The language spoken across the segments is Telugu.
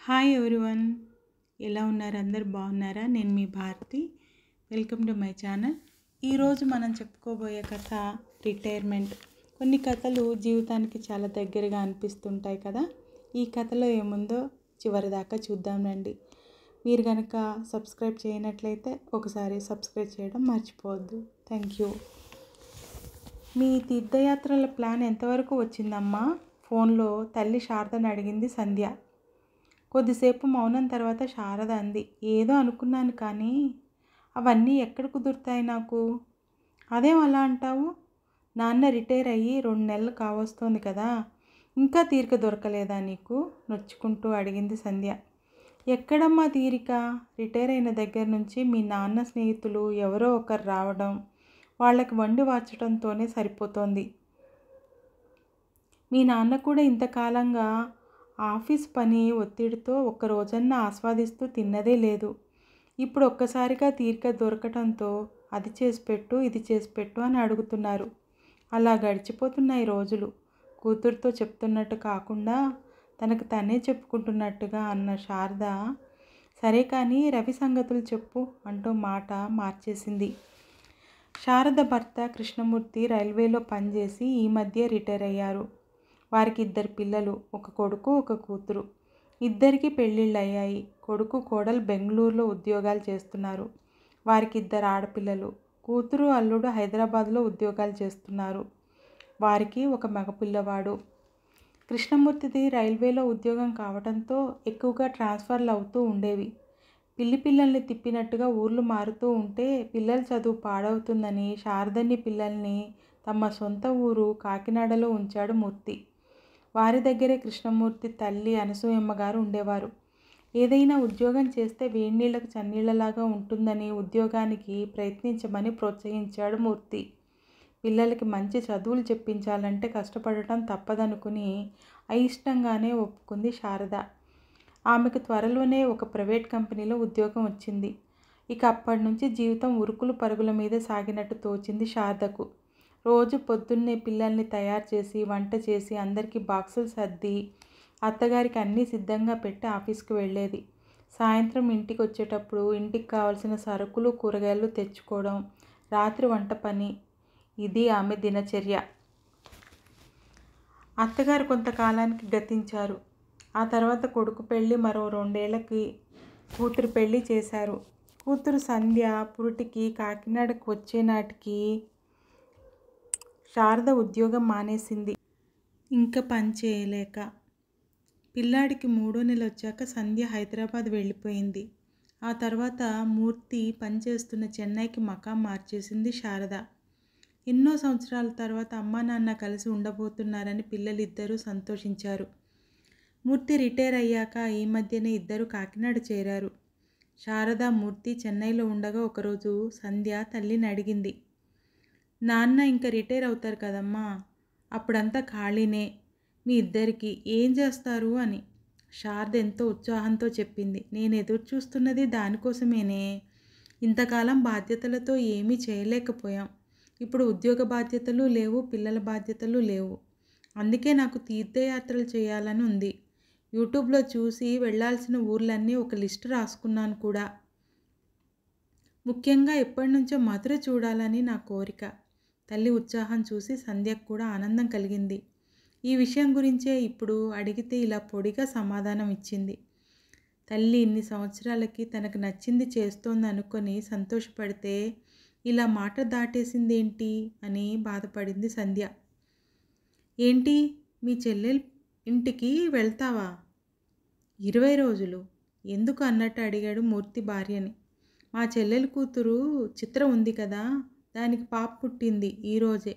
హాయ్ ఎవ్రీవన్, ఎలా ఉన్నారు? అందరు బాగున్నారా? నేను మీ Bharati. Welcome to my channel. ఈరోజు మనం చెప్పుకోబోయే కథ రిటైర్మెంట్. కొన్ని కథలు జీవితానికి చాలా దగ్గరగా అనిపిస్తుంటాయి కదా. ఈ కథలో ఏముందో చివరి దాకా చూద్దాం రండి. మీరు కనుక సబ్స్క్రైబ్ చేయనట్లయితే ఒకసారి సబ్స్క్రైబ్ చేయడం మర్చిపోవద్దు. Thank you. మీ తీర్థయాత్రల ప్లాన్ ఎంతవరకు వచ్చిందమ్మా? ఫోన్లో తల్లి శారదను అడిగింది సంధ్య. కొద్దిసేపు మౌనం తర్వాత శారద అంది, ఏదో అనుకున్నాను కానీ అవన్నీ ఎక్కడ కుదురుతాయి నాకు. అదేం అలా అంటావు? నాన్న రిటైర్ అయ్యి 2 నెలలు కావస్తోంది కదా, ఇంకా తీరిక దొరకలేదా నీకు? నొచ్చుకుంటూ అడిగింది సంధ్య. ఎక్కడమ్మా తీరిక? రిటైర్ అయిన దగ్గర నుంచి మీ నాన్న స్నేహితులు ఎవరో ఒకరు రావడం, వాళ్ళకి వండి వార్చడంతోనే సరిపోతోంది. మీ నాన్న కూడా ఇంతకాలంగా ఆఫీస్ పని ఒత్తిడితో ఒక్క రోజన్నా ఆస్వాదిస్తూ తిన్నదే లేదు. ఇప్పుడు ఒక్కసారిగా తీరిక దొరకటంతో అది చేసి పెట్టు, ఇది చేసి పెట్టు అని అడుగుతున్నారు. అలా గడిచిపోతున్నాయి రోజులు. కూతురుతో చెప్తున్నట్టు కాకుండా తనకు తనే చెప్పుకుంటున్నట్టుగా అన్న శారద, సరే కానీ రవి సంగతులు చెప్పు అంటూ మాట మార్చేసింది. శారద భర్త కృష్ణమూర్తి రైల్వేలో పనిచేసి ఈ మధ్య రిటైర్ అయ్యారు. వారికి 2 పిల్లలు, ఒక కొడుకు ఒక కూతురు. ఇద్దరికి పెళ్ళిళ్ళు అయ్యాయి. కొడుకు కోడలు బెంగళూరులో ఉద్యోగాలు చేస్తున్నారు. వారికి 2 ఆడపిల్లలు. కూతురు అల్లుడు హైదరాబాద్లో ఉద్యోగాలు చేస్తున్నారు. వారికి ఒక మగపిల్లవాడు. కృష్ణమూర్తిది రైల్వేలో ఉద్యోగం కావడంతో ఎక్కువగా ట్రాన్స్ఫర్లు అవుతూ ఉండేవి. పిల్లల్ని తిప్పినట్టుగా ఊర్లు మారుతూ ఉంటే పిల్లల చదువు పాడవుతుందని శారదని పిల్లల్ని తమ సొంత ఊరు కాకినాడలో ఉంచాడు మూర్తి. వారి దగ్గరే కృష్ణమూర్తి తల్లి అనసూయమ్మ గారు ఉండేవారు. ఏదైనా ఉద్యోగం చేస్తే వేడినీళ్ళకు చన్నీళ్ళలాగా ఉంటుందని ఉద్యోగానికి ప్రయత్నించమని ప్రోత్సహించాడు మూర్తి. పిల్లలకి మంచి చదువులు చెప్పించాలంటే కష్టపడటం తప్పదనుకుని అయిష్టంగానే ఒప్పుకుంది శారద. ఆమెకు త్వరలోనే ఒక ప్రైవేట్ కంపెనీలో ఉద్యోగం వచ్చింది. ఇక అప్పటి నుంచి జీవితం ఉరుకులు పరుగుల మీద సాగినట్టు తోచింది శారదకు. రోజు పొద్దున్నే పిల్లల్ని తయారు చేసి వంట చేసి అందరికీ బాక్సులు సర్ది అత్తగారికి అన్నీ సిద్ధంగా పెట్టి ఆఫీస్కి వెళ్ళేది. సాయంత్రం ఇంటికి వచ్చేటప్పుడు ఇంటికి కావాల్సిన సరుకులు కూరగాయలు తెచ్చుకోవడం, రాత్రి వంట పని, ఇది ఆమె దినచర్య. అత్తగారు కొంతకాలానికి గతించారు. ఆ తర్వాత కొడుకు పెళ్ళి, మరో 2 ఏళ్లకి కూతురు పెళ్ళి చేశారు. కూతురు సంధ్య పురిటికి కాకినాడకు వచ్చే నాటికి శారద ఉద్యోగం మానేసింది. ఇంకా పని చేయలేక. పిల్లాడికి 3వ నెల వచ్చాక సంధ్య హైదరాబాద్ వెళ్ళిపోయింది. ఆ తర్వాత మూర్తి పనిచేస్తున్న చెన్నైకి మకాం మార్చేసింది శారద. ఎన్నో సంవత్సరాల తర్వాత అమ్మా నాన్న కలిసి ఉండబోతున్నారని పిల్లలిద్దరూ సంతోషించారు. మూర్తి రిటైర్ అయ్యాక ఈ మధ్యనే ఇద్దరు కాకినాడ చేరారు. శారద మూర్తి చెన్నైలో ఉండగా ఒకరోజు సంధ్య తల్లిని అడిగింది, నాన్న ఇంకా రిటైర్ అవుతారు కదమ్మా, అప్పుడంతా ఖాళీనే, మీ ఇద్దరికి ఏం చేస్తారు అని. శారద ఎంతో ఉత్సాహంతో చెప్పింది, నేను ఎదురు చూస్తున్నది దానికోసమేనే. ఇంతకాలం బాధ్యతలతో ఏమీ చేయలేకపోయాం. ఇప్పుడు ఉద్యోగ బాధ్యతలు లేవు, పిల్లల బాధ్యతలు లేవు. అందుకే నాకు తీర్థయాత్రలు చేయాలని ఉంది. యూట్యూబ్లో చూసి వెళ్ళాల్సిన ఊర్లన్నీ ఒక లిస్టు రాసుకున్నాను కూడా. ముఖ్యంగా ఎప్పటి నుంచో మధుర చూడాలని నా కోరిక. తల్లి ఉత్సాహం చూసి సంధ్యకు కూడా ఆనందం కలిగింది. ఈ విషయం గురించే ఇప్పుడు అడిగితే ఇలా పొడిగా సమాధానం ఇచ్చింది. తల్లి ఇన్ని సంవత్సరాలకి తనకు నచ్చింది చేస్తోంది అనుకొని సంతోషపడితే ఇలా మాట దాటేసిందేంటి అని బాధపడింది సంధ్య. ఏంటి, మీ చెల్లెలు ఇంటికి వెళ్తావా? 20 రోజులు ఎందుకు అన్నట్టు అడిగాడు మూర్తి భార్యని. మా చెల్లెలు కూతురు చిత్ర ఉంది కదా, దానికి పాప పుట్టింది ఈరోజే.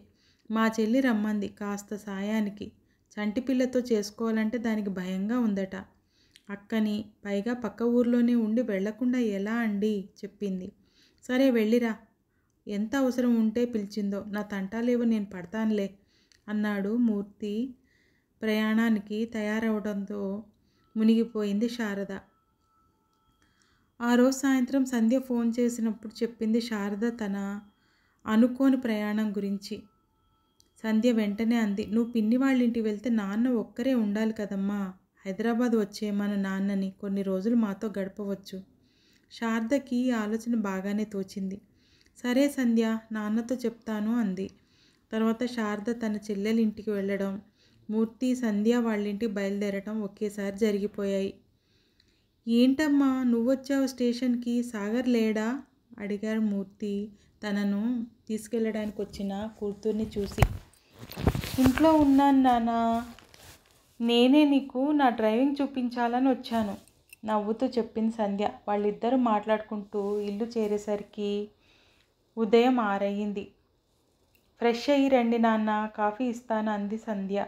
మా చెల్లి రమ్మంది కాస్త సాయానికి. చంటి పిల్లతో చేసుకోవాలంటే దానికి భయంగా ఉందట. అక్కని పైగా పక్క ఊర్లోనే ఉండి వెళ్లకుండా ఎలా అండి చెప్పింది. సరే వెళ్ళిరా, ఎంత అవసరం ఉంటే పిలిచిందో, నా తంటాలేవో నేను పడతానులే అన్నాడు మూర్తి. ప్రయాణానికి తయారవడంతో మునిగిపోయింది శారద. ఆ రోజు సాయంత్రం సంధ్య ఫోన్ చేసినప్పుడు చెప్పింది శారద తన అనుకోని ప్రయాణం గురించి. సంధ్య వెంటనే అంది, నువ్వు పిన్ని వాళ్ళ ఇంటికి వెళ్తే నాన్న ఒక్కరే ఉండాలి కదమ్మా, హైదరాబాద్ వచ్చే మన నాన్నని కొన్ని రోజులు మాతో గడపవచ్చు. శారదకి ఈ ఆలోచన బాగానే తోచింది. సరే సంధ్య, నాన్నతో చెప్తాను అంది. తర్వాత శారద తన చెల్లెలింటికి వెళ్ళడం, మూర్తి సంధ్య వాళ్ళింటికి బయలుదేరటం ఒకేసారి జరిగిపోయాయి. ఏంటమ్మా నువ్వొచ్చావు స్టేషన్కి, సాగర్ లేడా అడిగారు మూర్తి తనను తీసుకెళ్ళడానికి వచ్చిన కూతుర్ని చూసి. ఇంట్లో ఉన్నాను నాన్న, నేనే నీకు నా డ్రైవింగ్ చూపించాలని వచ్చాను నవ్వుతూ చెప్పింది సంధ్య. వాళ్ళిద్దరూ మాట్లాడుకుంటూ ఇల్లు చేరేసరికి ఉదయం 6 అయ్యింది. ఫ్రెష్ అయ్యి రండి నాన్న, కాఫీ ఇస్తాను అంది సంధ్య.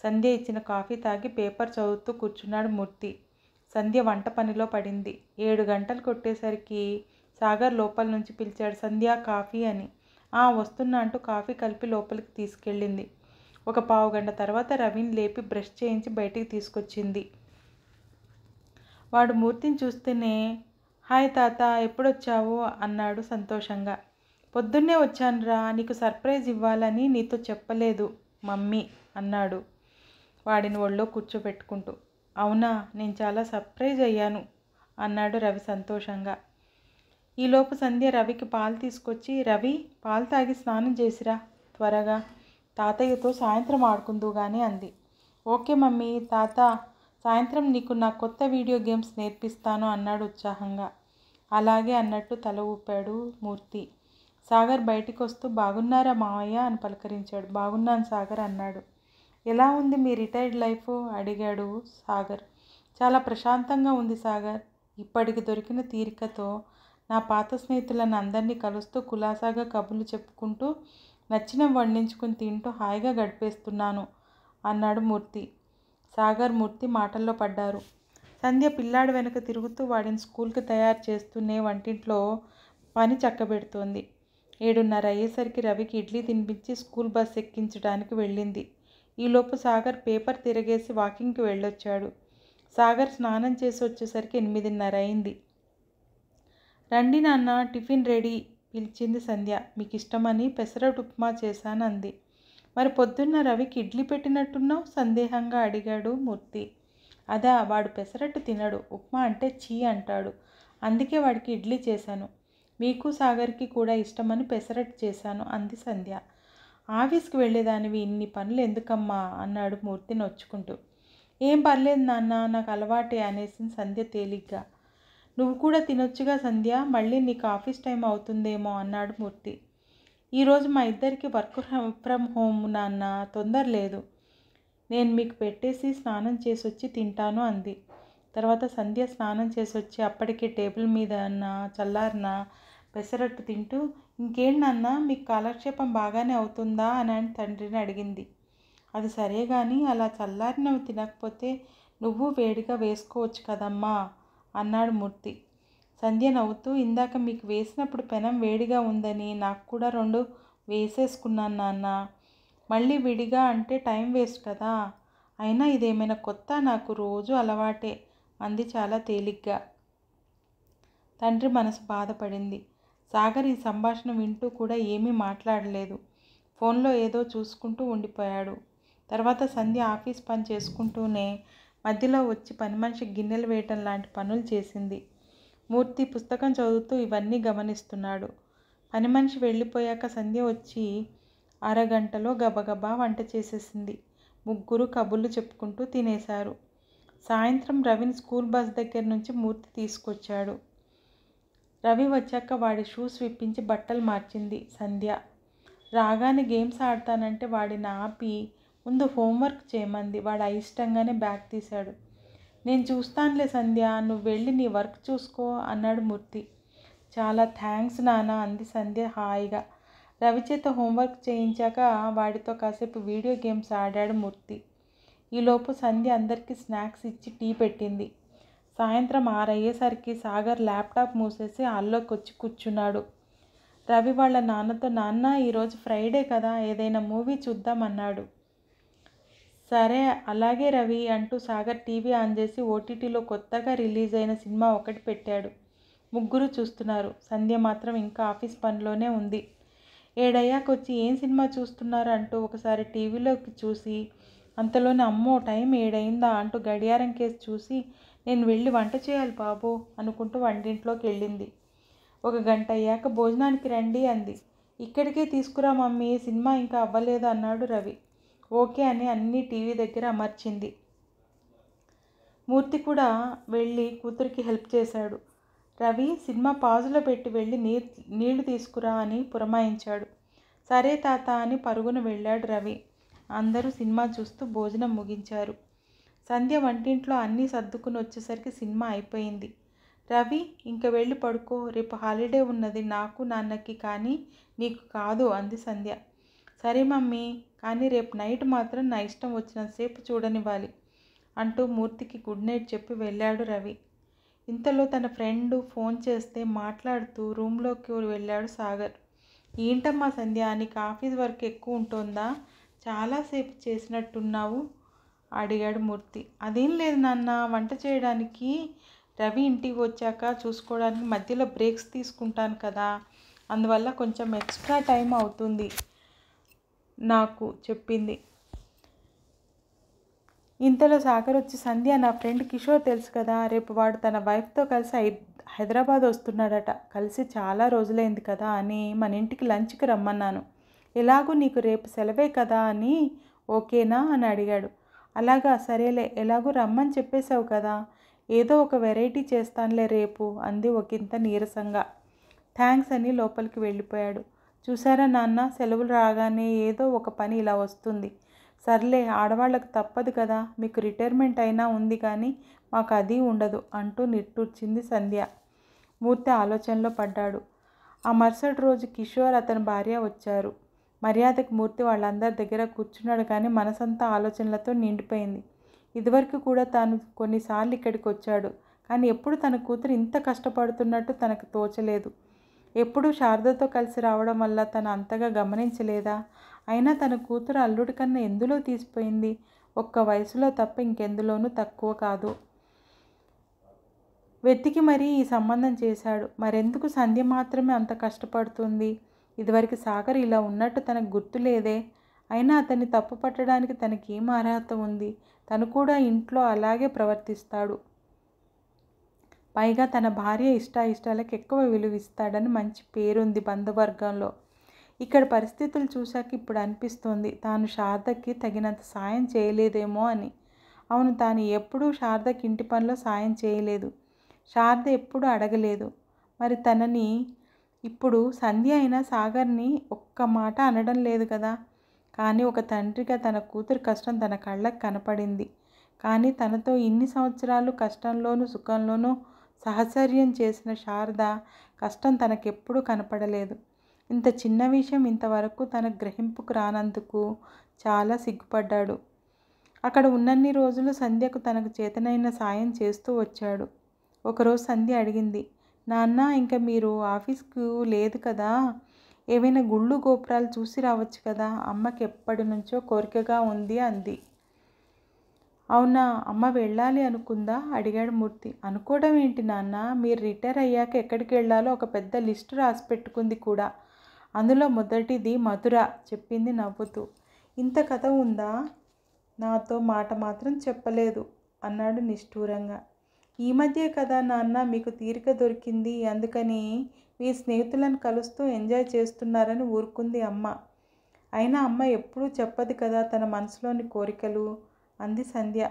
సంధ్య ఇచ్చిన కాఫీ తాగి పేపర్ చదువుతూ కూర్చున్నాడు మూర్తి. సంధ్య వంట పనిలో పడింది. 7 గంటలు కొట్టేసరికి సాగర్ లోపల నుంచి పిలిచాడు, సంధ్య కాఫీ అని. వస్తున్నా అంటూ కాఫీ కలిపి లోపలికి తీసుకెళ్ళింది. ఒక పావుగంట తర్వాత రవిని లేపి బ్రష్ చేయించి బయటికి తీసుకొచ్చింది. వాడు మూర్తిని చూస్తేనే, హాయ్ తాత, ఎప్పుడొచ్చావు అన్నాడు సంతోషంగా. పొద్దున్నే వచ్చానురా, నీకు సర్ప్రైజ్ ఇవ్వాలని నీతో చెప్పలేదు మమ్మీ అన్నాడు వాడిని ఒళ్ళో కూర్చోబెట్టుకుంటూ. అవునా, నేను చాలా సర్ప్రైజ్ అయ్యాను అన్నాడు రవి సంతోషంగా. ఈలోపు సంధ్య రవికి పాలు తీసుకొచ్చి, రవి పాలు తాగి స్నానం చేసిరా త్వరగా, తాతయ్యతో సాయంత్రం ఆడుకుందు కానీ అంది. ఓకే మమ్మీ, తాత సాయంత్రం నీకు నా కొత్త వీడియో గేమ్స్ నేర్పిస్తాను అన్నాడు ఉత్సాహంగా. అలాగే అన్నట్టు తల ఊపాడు మూర్తి. సాగర్ బయటికి వస్తూ, బాగున్నారా మావయ్య అని పలకరించాడు. బాగున్నాను సాగర్ అన్నాడు. ఎలా ఉంది మీ రిటైర్డ్ లైఫ్ అడిగాడు సాగర్. చాలా ప్రశాంతంగా ఉంది సాగర్. ఇప్పటికి దొరికిన తీరికతో నా పాత స్నేహితులను అందరినీ కలుస్తూ కులాసాగా కబుర్లు చెప్పుకుంటూ నచ్చిన వండించుకుని తింటూ హాయిగా గడిపేస్తున్నాను అన్నాడు మూర్తి. సాగర్ మూర్తి మాటల్లో పడ్డారు. సంధ్య పిల్లాడి వెనక తిరుగుతూ వాడిని స్కూల్కి తయారు చేస్తూనే వంటింట్లో పని చక్కబెడుతోంది. 7:30 అయ్యేసరికి రవికి ఇడ్లీ తినిపించి స్కూల్ బస్ ఎక్కించడానికి వెళ్ళింది. ఈలోపు సాగర్ పేపర్ తిరగేసి వాకింగ్కి వెళ్ళొచ్చాడు. సాగర్ స్నానం చేసి వచ్చేసరికి 8:30 అయింది. రండి నాన్న, టిఫిన్ రెడీ పిలిచింది సంధ్య. మీకు ఇష్టమని పెసరట్టు ఉప్మా చేశాను అంది. మరి పొద్దున్న రవికి ఇడ్లీ పెట్టినట్టున్నావు సందేహంగా అడిగాడు మూర్తి. అదా, వాడు పెసరట్టు తినడు, ఉప్మా అంటే చీ అంటాడు, అందుకే వాడికి ఇడ్లీ చేశాను. మీకు సాగర్కి కూడా ఇష్టమని పెసరట్టు చేశాను అంది సంధ్య. ఆఫీస్కి వెళ్ళేదానివి ఇన్ని పనులు ఎందుకమ్మా అన్నాడు మూర్తి నొచ్చుకుంటూ. ఏం పర్లేదు నాన్న, నాకు అలవాటే అనేసింది సంధ్య తేలిగ్గా. నువ్వు కూడా తినొచ్చుగా సంధ్య, మళ్ళీ నీకు ఆఫీస్ టైం అవుతుందేమో అన్నాడు మూర్తి. ఈరోజు మా ఇద్దరికి వర్క్ ఫ్రమ్ హోమ్ నాన్న, తొందర లేదు, నేను మీకు పెట్టేసి స్నానం చేసి వచ్చి తింటాను అంది. తర్వాత సంధ్య స్నానం చేసి వచ్చి అప్పటికే టేబుల్ మీద చల్లారిన పెసరట్టు తింటూ, ఇంకేం నాన్న మీకు కాలక్షేపం బాగానే అవుతుందా అని తండ్రిని అడిగింది. అది సరే కానీ అలా చల్లారినవి తినకపోతే నువ్వు వేడిగా వేసుకోవచ్చు కదమ్మా అన్నాడు మూర్తి. సంధ్య నవ్వుతూ, ఇందాక మీకు వేసినప్పుడు పెనం వేడిగా ఉందని నాకు కూడా 2 వేసేసుకున్నాను నాన్న, మళ్ళీ విడిగా అంటే టైం వేస్ట్ కదా, అయినా ఇదేమైనా కొత్త, నాకు రోజు అలవాటే అంది చాలా తేలిగ్గా. తండ్రి మనసు బాధపడింది. సాగర్ ఈ సంభాషణ వింటూ కూడా ఏమీ మాట్లాడలేదు. ఫోన్లో ఏదో చూసుకుంటూ ఉండిపోయాడు. తర్వాత సంధ్య ఆఫీస్ పని చేసుకుంటూనే మధ్యలో వచ్చి పని మనిషికి గిన్నెలు వేయటం లాంటి పనులు చేసింది. మూర్తి పుస్తకం చదువుతూ ఇవన్నీ గమనిస్తున్నాడు. పని మనిషి వెళ్ళిపోయాక సంధ్య వచ్చి అరగంటలో గబగబా వంట చేసేసింది. ముగ్గురు కబుర్లు చెప్పుకుంటూ తినేశారు. సాయంత్రం రవిని స్కూల్ బస్ దగ్గర నుంచి మూర్తి తీసుకొచ్చాడు. రవి వచ్చాక వాడి షూస్ విప్పించి బట్టలు మార్చింది సంధ్య. రాగానే గేమ్స్ ఆడతానంటే వాడిని ఆపి ముందు హోంవర్క్ చేయమంది. వాడు అయిష్టంగానే బ్యాగ్ తీశాడు. నేను చూస్తానులే సంధ్య, నువ్వు వెళ్ళి నీ వర్క్ చూసుకో అన్నాడు మూర్తి. చాలా థ్యాంక్స్ నాన్న అంది సంధ్య హాయిగా. రవి చేత హోంవర్క్ చేయించాక వాడితో కాసేపు వీడియో గేమ్స్ ఆడాడు మూర్తి. ఈలోపు సంధ్య అందరికీ స్నాక్స్ ఇచ్చి టీ పెట్టింది. సాయంత్రం 6 అయ్యేసరికి సాగర్ ల్యాప్టాప్ మూసేసి హాల్లోకి వచ్చి కూర్చున్నాడు. రవి వాళ్ళ నాన్నతో, నాన్న ఈరోజు ఫ్రైడే కదా, ఏదైనా మూవీ చూద్దామన్నాడు. సరే అలాగే రవి అంటూ సాగర్ టీవీ ఆన్ చేసి ఓటీటీలో కొత్తగా రిలీజ్ అయిన సినిమా ఒకటి పెట్టాడు. ముగ్గురు చూస్తున్నారు. సంధ్య మాత్రం ఇంకా ఆఫీస్ పనిలోనే ఉంది. 7 అయ్యాక వచ్చి ఏం సినిమా చూస్తున్నారు అంటూ ఒకసారి టీవీలోకి చూసి అంతలోనే అమ్మో టైం 7 అయిందా అంటూ గడియారం కేసి చూసి నేను వెళ్ళి వంట చేయాలి బాబు అనుకుంటూ వంటింట్లోకి వెళ్ళింది. 1 గంట అయ్యాక భోజనానికి రండి అంది. ఇక్కడికే తీసుకురా మమ్మీ, సినిమా ఇంకా అవ్వలేదు అన్నాడు రవి. ఓకే అని అన్నీ టీవీ దగ్గర అమర్చింది. మూర్తి కూడా వెళ్ళి కూతురికి హెల్ప్ చేశాడు. రవి సినిమా పాజులో పెట్టి వెళ్ళి నీళ్లు తీసుకురా అని పురమాయించాడు. సరే తాత అని పరుగున వెళ్ళాడు రవి. అందరూ సినిమా చూస్తూ భోజనం ముగించారు. సంధ్య వంటింట్లో అన్నీ సర్దుకుని వచ్చేసరికి సినిమా అయిపోయింది. రవి ఇంక వెళ్ళి పడుకో, రేపు హాలిడే ఉన్నది నాకు నాన్నకి, కానీ నీకు కాదు అంది సంధ్య. సరే మమ్మీ, కానీ రేపు నైట్ మాత్రం నా ఇష్టం వచ్చినంతసేపు చూడనివ్వాలి అంటూ మూర్తికి గుడ్ నైట్ చెప్పి వెళ్ళాడు రవి. ఇంతలో తన ఫ్రెండ్ ఫోన్ చేస్తే మాట్లాడుతూ రూమ్లోకి వెళ్ళాడు సాగర్. ఏంటమ్మా సంధ్య, నీకు ఆఫీస్ వర్క్ ఎక్కువ ఉంటుందా? చాలాసేపు చేసినట్టున్నావు అడిగాడు మూర్తి. అదేం లేదు నాన్న, వంట చేయడానికి రవి ఇంటికి వచ్చాక చూసుకోవడానికి మధ్యలో బ్రేక్స్ తీసుకుంటాను కదా, అందువల్ల కొంచెం ఎక్స్ట్రా టైం అవుతుంది నాకు చెప్పింది. ఇంతలో సాగర్ వచ్చి, సంధ్య నా ఫ్రెండ్ కిషోర్ తెలుసు కదా, రేపు వాడు తన వైఫ్తో కలిసి హైదరాబాద్ వస్తున్నాడట. కలిసి చాలా రోజులైంది కదా అని మన ఇంటికి లంచ్కి రమ్మన్నాను. ఎలాగూ నీకు రేపు సెలవే కదా అని ఓకేనా అని అడిగాడు. అలాగా, సరేలే, ఎలాగూ రమ్మని చెప్పేశావు కదా, ఏదో ఒక వెరైటీ చేస్తానులే రేపు అంది ఒకంత నీరసంగా. థ్యాంక్స్ అని లోపలికి వెళ్ళిపోయాడు. చూసారా నాన్న, సెలవులు రాగానే ఏదో ఒక పని ఇలా వస్తుంది. సర్లే, ఆడవాళ్ళకు తప్పదు కదా, మీకు రిటైర్మెంట్ అయినా ఉంది కానీ మాకు అది ఉండదు అంటూ నిట్టూర్చింది సంధ్య. మూర్తి ఆలోచనలో పడ్డాడు. ఆ మరుసటి రోజు కిషోర్ అతని భార్య వచ్చారు. మర్యాదకు మూర్తి వాళ్ళందరి దగ్గర కూర్చున్నాడు, కానీ మనసంతా ఆలోచనలతో నిండిపోయింది. ఇదివరకు కూడా తాను కొన్నిసార్లు ఇక్కడికి వచ్చాడు, కానీ ఎప్పుడు తన కూతురు ఇంత కష్టపడుతున్నట్టు తనకు తోచలేదు. ఎప్పుడూ శారదతో కలిసి రావడం వల్ల తను అంతగా గమనించలేదా? అయినా తన కూతురు అల్లుడి కన్నా ఎందులో తీసిపోయింది? ఒక్క వయసులో తప్ప ఇంకెందులోనూ తక్కువ కాదు. వెతికి మరీ ఈ సంబంధం చేశాడు. మరెందుకు సంధ్య మాత్రమే అంత కష్టపడుతుంది? ఇదివరకు సాగర్ ఇలా ఉన్నట్టు తనకు గుర్తులేదే. అయినా అతన్ని తప్పు పట్టడానికి తనకేం అర్హత ఉంది? తను కూడా ఇంట్లో అలాగే ప్రవర్తిస్తాడు. పైగా తన భార్య ఇష్టాయిష్టాలకు ఎక్కువ విలువిస్తాడని మంచి పేరుంది బంధువర్గంలో. ఇక్కడ పరిస్థితులు చూశాక ఇప్పుడు అనిపిస్తోంది తాను శారదకి తగినంత సాయం చేయలేదేమో అని. అవును, తాను ఎప్పుడూ శారదకి ఇంటి పనిలో సాయం చేయలేదు. శారద ఎప్పుడూ అడగలేదు. మరి తనని ఇప్పుడు సంధ్య అయినా సాగర్ని ఒక్క మాట అనడం లేదు కదా. కానీ ఒక తండ్రిగా తన కూతురు కష్టం తన కళ్ళకు కనపడింది. కానీ తనతో ఇన్ని సంవత్సరాలు కష్టంలోనూ సుఖంలోనూ సహచర్యం చేసిన శారద కష్టం తనకెప్పుడూ కనపడలేదు. ఇంత చిన్న విషయం ఇంతవరకు తన గ్రహింపుకు రానందుకు చాలా సిగ్గుపడ్డాడు. అక్కడ ఉన్నన్ని రోజులు సంధ్యకు తనకు చేతనైన సాయం చేస్తూ వచ్చాడు. ఒకరోజు సంధ్య అడిగింది, నాన్న ఇంకా మీరు ఆఫీస్కు లేదు కదా, ఏవైనా గుళ్ళు గోపురాలు చూసి రావచ్చు కదా, అమ్మకి ఎప్పటి నుంచో కోరికగా ఉంది అంది. అవునా, అమ్మ వెళ్ళాలి అనుకుందా అడిగాడు మూర్తి. అనుకోవడం ఏంటి నాన్న, మీరు రిటైర్ అయ్యాక ఎక్కడికి వెళ్ళాలో ఒక పెద్ద లిస్టు రాసి పెట్టుకుంది కూడా. అందులో మొదటిది మధుర చెప్పింది నవ్వుతూ. ఇంత కథ ఉందా? నాతో మాట మాత్రం చెప్పలేదు అన్నాడు నిష్ఠూరంగా. ఈ మధ్యే కదా నాన్న మీకు తీరిక దొరికింది, అందుకని మీ స్నేహితులను కలుస్తూ ఎంజాయ్ చేస్తున్నారని ఊరుకుంది అమ్మ. అయినా అమ్మ ఎప్పుడూ చెప్పదు కదా తన మనసులోని కోరికలు అంది సంధ్య.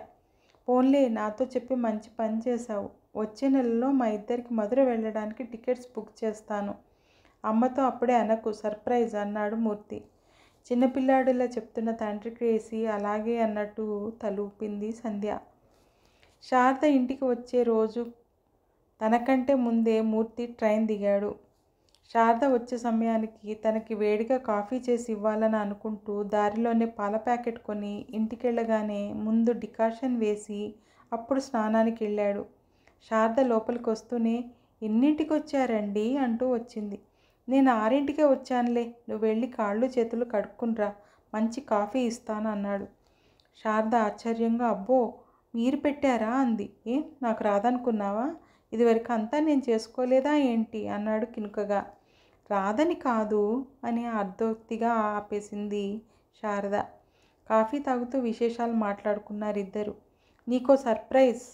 పోన్లే, నాతో చెప్పి మంచి పని చేశావు. వచ్చే నెలలో మా ఇద్దరికి మధుర వెళ్ళడానికి టికెట్స్ బుక్ చేస్తాను. అమ్మతో అప్పుడే అనకు, సర్ప్రైజ్ అన్నాడు మూర్తి. చిన్నపిల్లాడిలా చెప్తున్న తండ్రికి వేసి అలాగే అన్నట్టు తలూపింది సంధ్య. శారద ఇంటికి వచ్చే రోజు తనకంటే ముందే మూర్తి ట్రైన్ దిగాడు. శారద వచ్చే సమయానికి తనకి వేడిగా కాఫీ చేసి ఇవ్వాలని అనుకుంటూ దారిలోనే పాల ప్యాకెట్ కొని ఇంటికెళ్ళగానే ముందు డికాషన్ వేసి అప్పుడు స్నానానికి వెళ్ళాడు. శారద లోపలికి వస్తూనే, ఎన్నింటికి వచ్చారండి అంటూ వచ్చింది. నేను 6ంటికే వచ్చానులే, నువ్వు వెళ్ళి కాళ్ళు చేతులు కడుక్కునిరా, మంచి కాఫీ ఇస్తాను అన్నాడు. శారద ఆశ్చర్యంగా, అబ్బో మీరు పెట్టారా అంది. ఏం నాకు రాదనుకున్నావా? ఇదివరకు అంతా నేను చేసుకోలేదా ఏంటి అన్నాడు కినుకగా. రాదని కాదు అని అర్ధోక్తిగా ఆపేసింది శారద. కాఫీ తాగుతూ విశేషాలు మాట్లాడుకున్నారు ఇద్దరు. నీకో సర్ప్రైజ్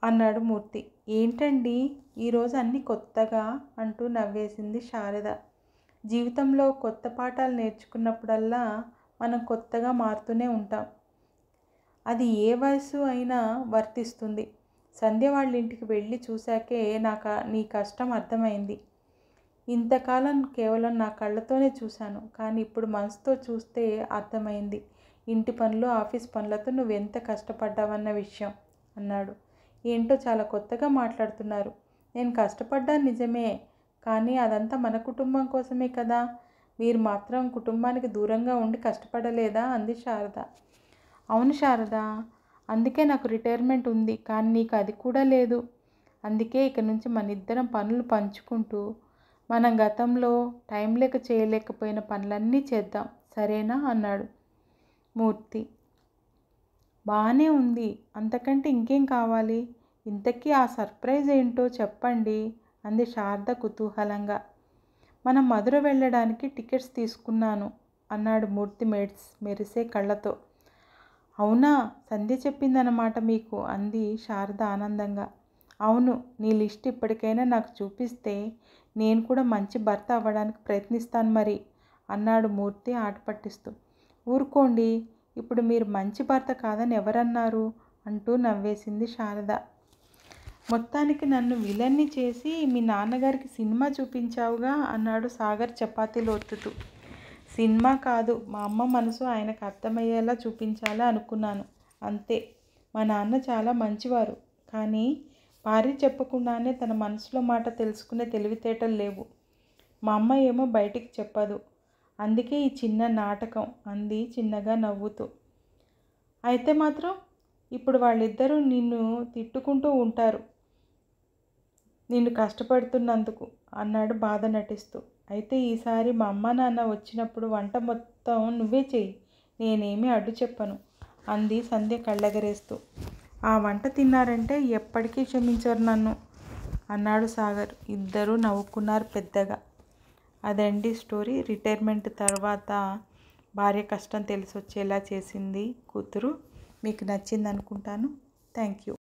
అన్నాడు మూర్తి. ఏంటండి ఈరోజు అన్నీ కొత్తగా అంటూ నవ్వేసింది శారద. జీవితంలో కొత్త పాఠాలు నేర్చుకున్నప్పుడల్లా మనం కొత్తగా మారుతూనే ఉంటాం. అది ఏ వయసు అయినా వర్తిస్తుంది. సంధ్య వాళ్ళ ఇంటికి వెళ్ళి చూశాకే నీ కష్టం అర్థమైంది. ఇంతకాలం కేవలం నా కళ్ళతోనే చూశాను, కానీ ఇప్పుడు మనసుతో చూస్తే అర్థమైంది ఇంటి పనులు ఆఫీస్ పనులతో నువ్వెంత కష్టపడ్డావన్న విషయం అన్నాడు. ఏంటో చాలా కొత్తగా మాట్లాడుతున్నారు. నేను కష్టపడ్డాను నిజమే, కానీ అదంతా మన కుటుంబం కోసమే కదా. మీరు మాత్రం కుటుంబానికి దూరంగా ఉండి కష్టపడలేదా అంది శారద. అవును శారద, అందుకే నాకు రిటైర్మెంట్ ఉంది, కానీ నీకు అది కూడా లేదు. అందుకే ఇక నుంచి మన ఇద్దరం పనులు పంచుకుంటూ మనం గతంలో టైం లేక చేయలేకపోయిన పనులన్నీ చేద్దాం, సరేనా అన్నాడు మూర్తి. బాగానే ఉంది, అంతకంటే ఇంకేం కావాలి? ఇంతకీ ఆ సర్ప్రైజ్ ఏంటో చెప్పండి అంది శారద కుతూహలంగా. మనం మధుర వెళ్ళడానికి టికెట్స్ తీసుకున్నాను అన్నాడు మూర్తి మెరిసే కళ్ళతో. అవునా, సంధ్య చెప్పిందన్నమాట మీకు అంది శారద ఆనందంగా. అవును, నీ లిస్ట్ ఇప్పటికైనా నాకు చూపిస్తే నేను కూడా మంచి భర్త అవ్వడానికి ప్రయత్నిస్తాను మరి అన్నాడు మూర్తి ఆట పట్టిస్తూ. ఊరుకోండి, ఇప్పుడు మీరు మంచి భర్త కాదని ఎవరన్నారు అంటూ నవ్వేసింది శారద. మొత్తానికి నన్ను విలన్ని చేసి మీ నాన్నగారికి సినిమా చూపించావుగా అన్నాడు సాగర్ చపాతీలు ఒత్తుతూ. సినిమా కాదు, మా అమ్మ మనసు ఆయనకు అర్థమయ్యేలా చూపించాలా అనుకున్నాను, అంతే. మా నాన్న చాలా మంచివారు, కానీ భార్య చెప్పకుండానే తన మనసులో మాట తెలుసుకునే తెలివితేటలు లేవు. మా అమ్మ ఏమో బయటికి చెప్పదు, అందుకే ఈ చిన్న నాటకం అంది చిన్నగా నవ్వుతూ. అయితే మాత్రం ఇప్పుడు వాళ్ళిద్దరూ నిన్ను తిట్టుకుంటూ ఉంటారు నిన్ను కష్టపడుతున్నందుకు అన్నాడు బాధ నటిస్తూ. అయితే ఈసారి మా అమ్మ నాన్న వచ్చినప్పుడు వంట మొత్తం నువ్వే చెయ్యి, నేనేమీ అడ్డు చెప్పను అంది సంధ్య కళ్ళెగరేస్తూ. ఆ వంట తిన్నారంటే ఎప్పటికీ క్షమించరు నన్ను అన్నాడు సాగర్. ఇద్దరూ నవ్వుకున్నారు పెద్దగా. అదండి స్టోరీ. రిటైర్మెంట్ తర్వాత భార్య కష్టం తెలిసి వచ్చేలా చేసింది కూతురు. మీకు నచ్చింది అనుకుంటాను. Thank you.